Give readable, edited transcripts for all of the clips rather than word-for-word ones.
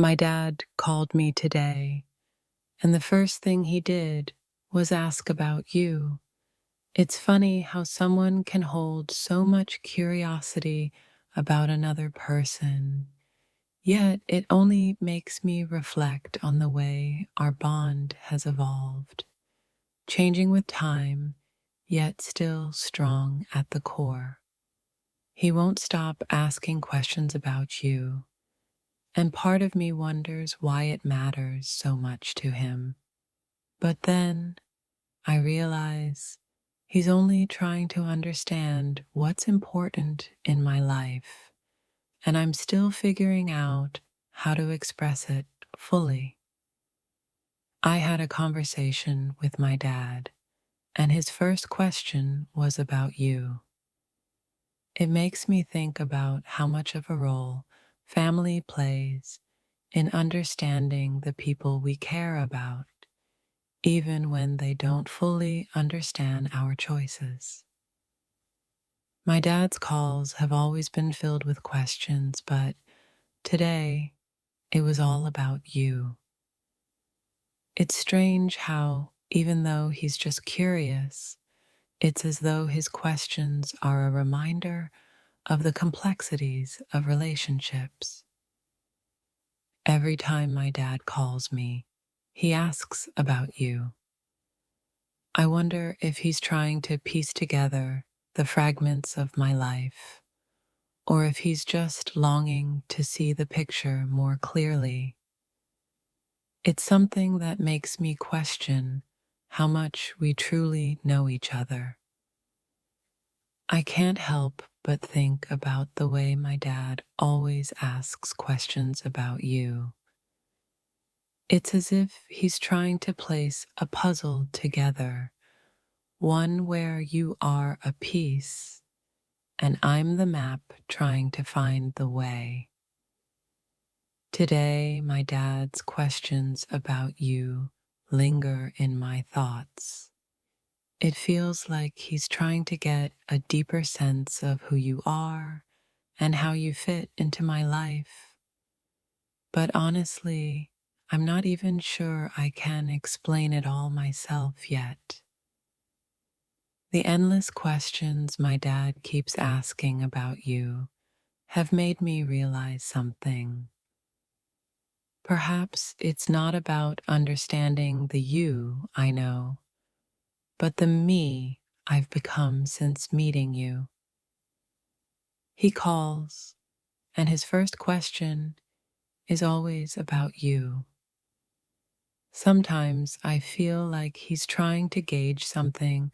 My dad called me today, and the first thing he did was ask about you. It's funny how someone can hold so much curiosity about another person, yet it only makes me reflect on the way our bond has evolved, changing with time, yet still strong at the core. He won't stop asking questions about you, and part of me wonders why it matters so much to him. But then I realize he's only trying to understand what's important in my life, and I'm still figuring out how to express it fully. I had a conversation with my dad, and his first question was about you. It makes me think about how much of a role family plays in understanding the people we care about, even when they don't fully understand our choices. My dad's calls have always been filled with questions, but today it was all about you. It's strange how, even though he's just curious, it's as though his questions are a reminder of the complexities of relationships. Every time my dad calls me, he asks about you. I wonder if he's trying to piece together the fragments of my life, or if he's just longing to see the picture more clearly. It's something that makes me question how much we truly know each other. I can't help but think about the way my dad always asks questions about you. It's as if he's trying to place a puzzle together, one where you are a piece and I'm the map trying to find the way. Today, my dad's questions about you linger in my thoughts. It feels like he's trying to get a deeper sense of who you are and how you fit into my life. But honestly, I'm not even sure I can explain it all myself yet. The endless questions my dad keeps asking about you have made me realize something. Perhaps it's not about understanding the you I know, but the me I've become since meeting you. He calls, and his first question is always about you. Sometimes I feel like he's trying to gauge something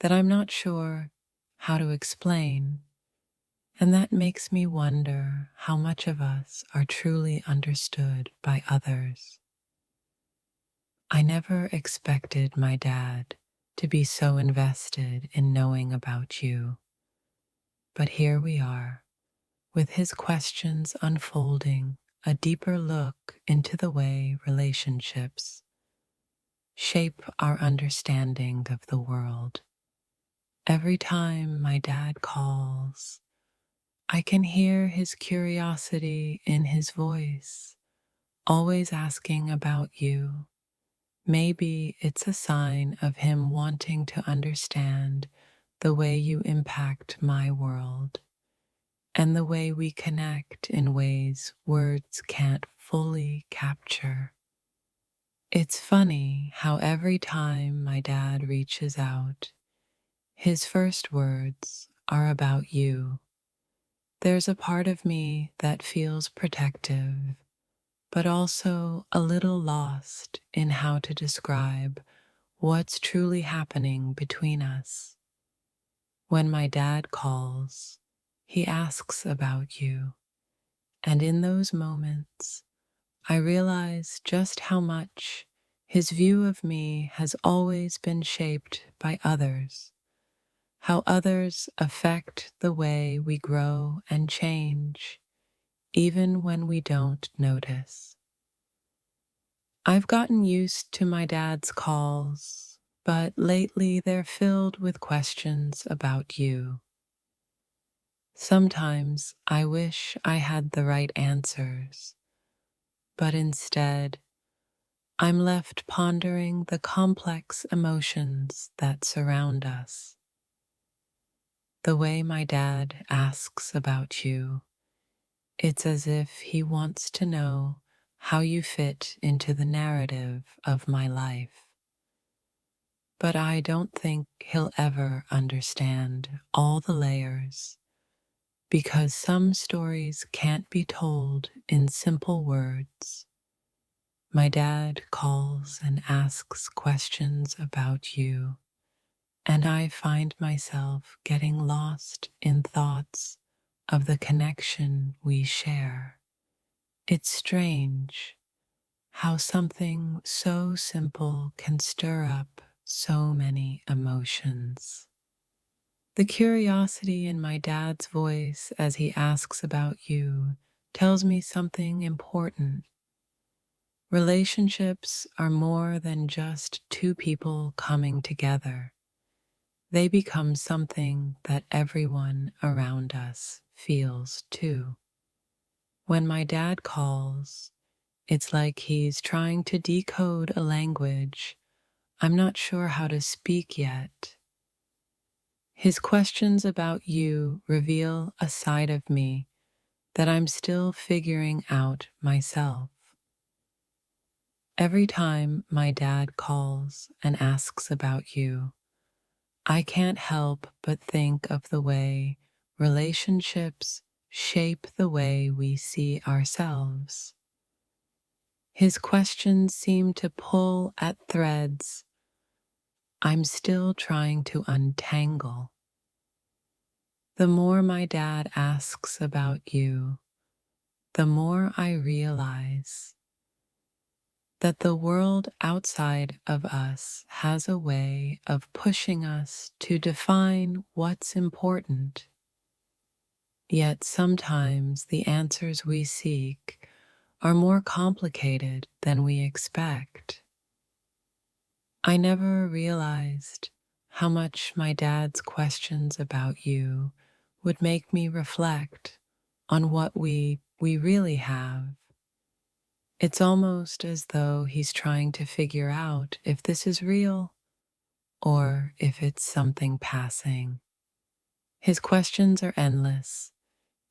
that I'm not sure how to explain, and that makes me wonder how much of us are truly understood by others. I never expected my dad to be so invested in knowing about you, but here we are, with his questions unfolding a deeper look into the way relationships shape our understanding of the world. Every time my dad calls, I can hear his curiosity in his voice, always asking about you. Maybe it's a sign of him wanting to understand the way you impact my world and the way we connect in ways words can't fully capture. It's funny how every time my dad reaches out, his first words are about you. There's a part of me that feels protective, but also a little lost in how to describe what's truly happening between us. When my dad calls, he asks about you, and in those moments, I realize just how much his view of me has always been shaped by others, how others affect the way we grow and change, even when we don't notice. I've gotten used to my dad's calls, but lately they're filled with questions about you. Sometimes I wish I had the right answers, but instead, I'm left pondering the complex emotions that surround us. The way my dad asks about you, it's as if he wants to know how you fit into the narrative of my life. But I don't think he'll ever understand all the layers because some stories can't be told in simple words. My dad calls and asks questions about you, and I find myself getting lost in thoughts of the connection we share. It's strange how something so simple can stir up so many emotions. The curiosity in my dad's voice as he asks about you tells me something important. Relationships are more than just two people coming together. They become something that everyone around us feels too. When my dad calls, it's like he's trying to decode a language I'm not sure how to speak yet. His questions about you reveal a side of me that I'm still figuring out myself. Every time my dad calls and asks about you, I can't help but think of the way relationships shape the way we see ourselves. His questions seem to pull at threads I'm still trying to untangle. The more my dad asks about you, the more I realize that the world outside of us has a way of pushing us to define what's important. Yet sometimes the answers we seek are more complicated than we expect. I never realized how much my dad's questions about you would make me reflect on what we really have. It's almost as though he's trying to figure out if this is real or if it's something passing. His questions are endless,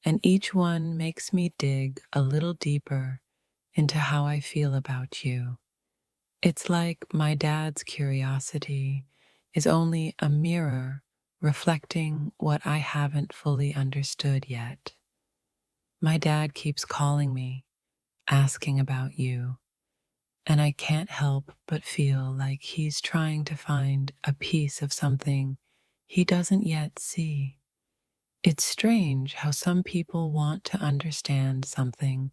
and each one makes me dig a little deeper into how I feel about you. It's like my dad's curiosity is only a mirror reflecting what I haven't fully understood yet. My dad keeps calling me, asking about you, and I can't help but feel like he's trying to find a piece of something he doesn't yet see. It's strange how some people want to understand something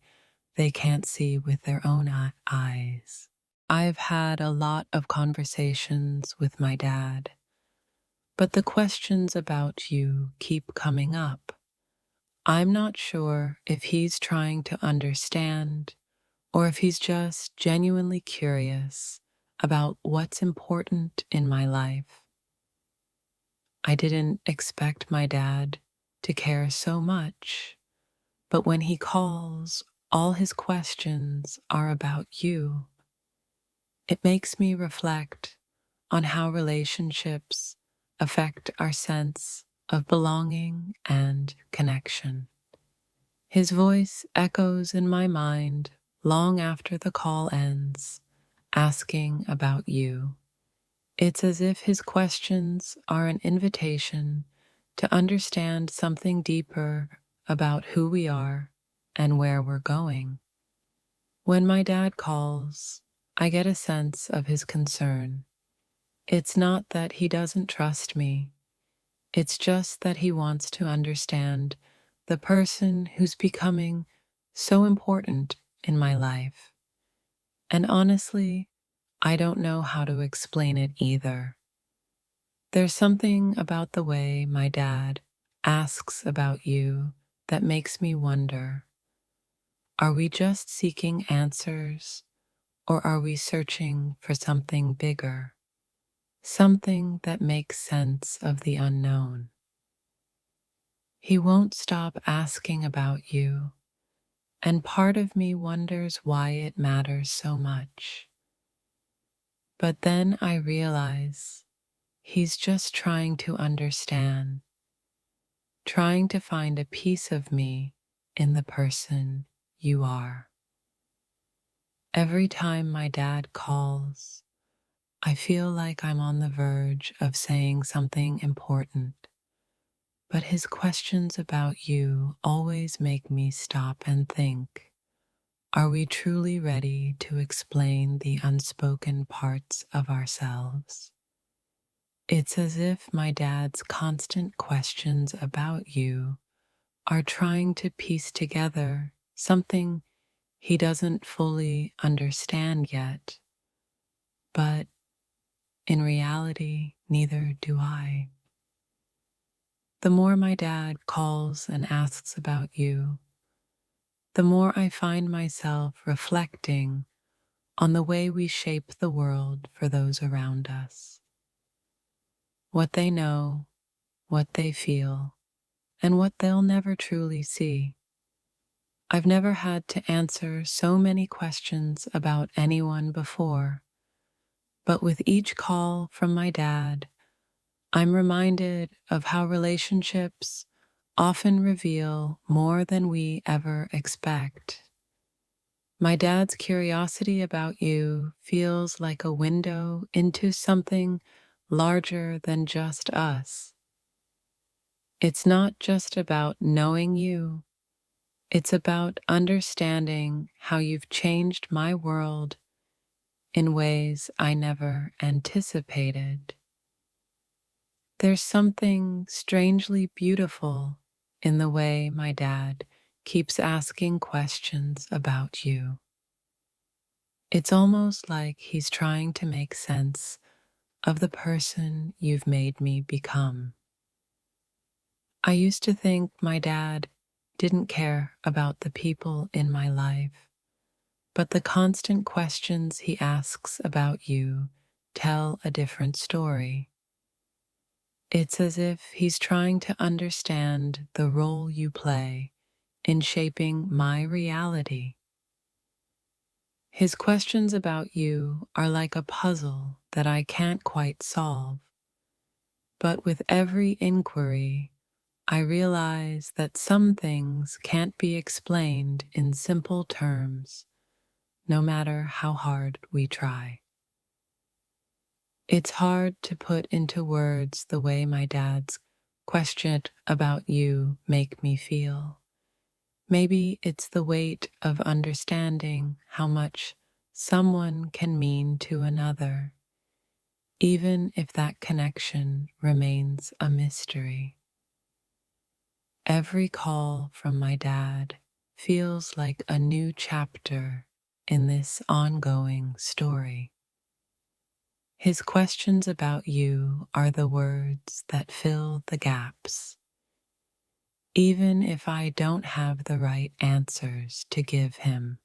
they can't see with their own eyes. I've had a lot of conversations with my dad, but the questions about you keep coming up. I'm not sure if he's trying to understand or if he's just genuinely curious about what's important in my life. I didn't expect my dad to care so much, but when he calls, all his questions are about you. It makes me reflect on how relationships affect our sense of belonging and connection. His voice echoes in my mind long after the call ends, asking about you. It's as if his questions are an invitation to understand something deeper about who we are and where we're going. When my dad calls, I get a sense of his concern. It's not that he doesn't trust me, it's just that he wants to understand the person who's becoming so important in my life. And honestly, I don't know how to explain it either. There's something about the way my dad asks about you that makes me wonder, are we just seeking answers or are we searching for something bigger? Something that makes sense of the unknown. He won't stop asking about you, and part of me wonders why it matters so much. But then I realize he's just trying to understand, trying to find a piece of me in the person you are. Every time my dad calls, I feel like I'm on the verge of saying something important, but his questions about you always make me stop and think. Are we truly ready to explain the unspoken parts of ourselves? It's as if my dad's constant questions about you are trying to piece together something he doesn't fully understand yet, but in reality, neither do I. The more my dad calls and asks about you, the more I find myself reflecting on the way we shape the world for those around us. What they know, what they feel, and what they'll never truly see. I've never had to answer so many questions about anyone before, but with each call from my dad, I'm reminded of how relationships often reveal more than we ever expect. My dad's curiosity about you feels like a window into something larger than just us. It's not just about knowing you, it's about understanding how you've changed my world in ways I never anticipated. There's something strangely beautiful in the way my dad keeps asking questions about you. It's almost like he's trying to make sense of the person you've made me become. I used to think my dad didn't care about the people in my life, but the constant questions he asks about you tell a different story. It's as if he's trying to understand the role you play in shaping my reality. His questions about you are like a puzzle that I can't quite solve, but with every inquiry, I realize that some things can't be explained in simple terms, no matter how hard we try. It's hard to put into words the way my dad's questions about you make me feel. Maybe it's the weight of understanding how much someone can mean to another, even if that connection remains a mystery. Every call from my dad feels like a new chapter in this ongoing story. His questions about you are the words that fill the gaps, even if I don't have the right answers to give him.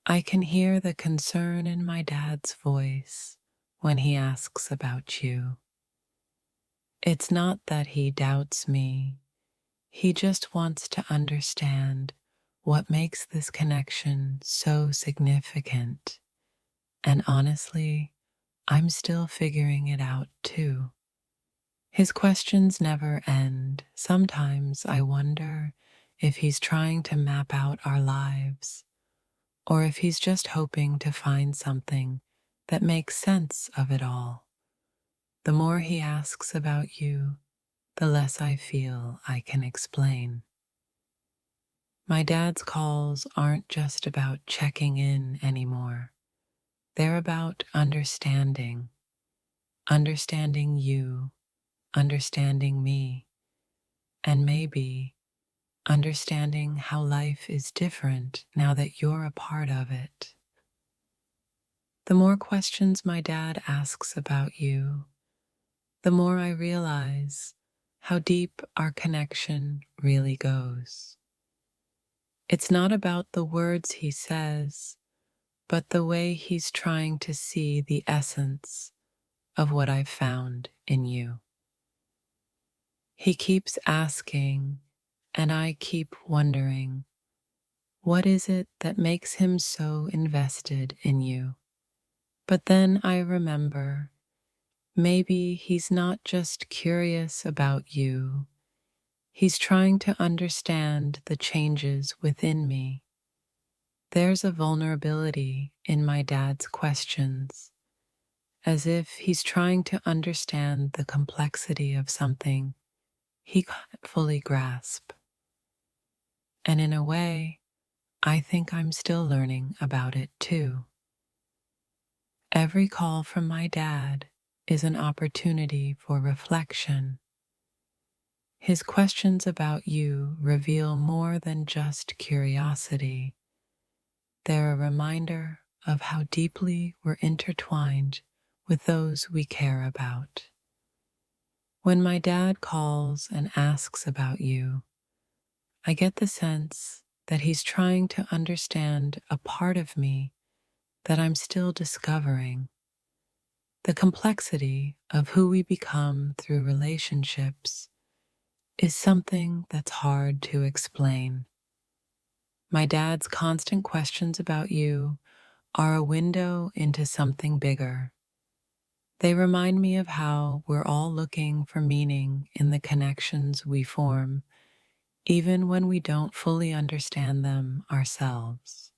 I can hear the concern in my dad's voice when he asks about you. It's not that he doubts me, he just wants to understand what makes this connection so significant. And honestly, I'm still figuring it out too. His questions never end. Sometimes I wonder if he's trying to map out our lives, or if he's just hoping to find something that makes sense of it all. The more he asks about you, the less I feel I can explain. My dad's calls aren't just about checking in anymore. They're about understanding, understanding you, understanding me, and maybe understanding how life is different now that you're a part of it. The more questions my dad asks about you, the more I realize how deep our connection really goes. It's not about the words he says, but the way he's trying to see the essence of what I've found in you. He keeps asking, and I keep wondering, What is it that makes him so invested in you? But then I remember maybe he's not just curious about you, he's trying to understand the changes within me. There's a vulnerability in my dad's questions, as if he's trying to understand the complexity of something he can't fully grasp. And in a way, I think I'm still learning about it too. Every call from my dad is an opportunity for reflection. His questions about you reveal more than just curiosity. They're a reminder of how deeply we're intertwined with those we care about. When my dad calls and asks about you, I get the sense that he's trying to understand a part of me that I'm still discovering. The complexity of who we become through relationships is something that's hard to explain. My dad's constant questions about you are a window into something bigger. They remind me of how we're all looking for meaning in the connections we form, even when we don't fully understand them ourselves.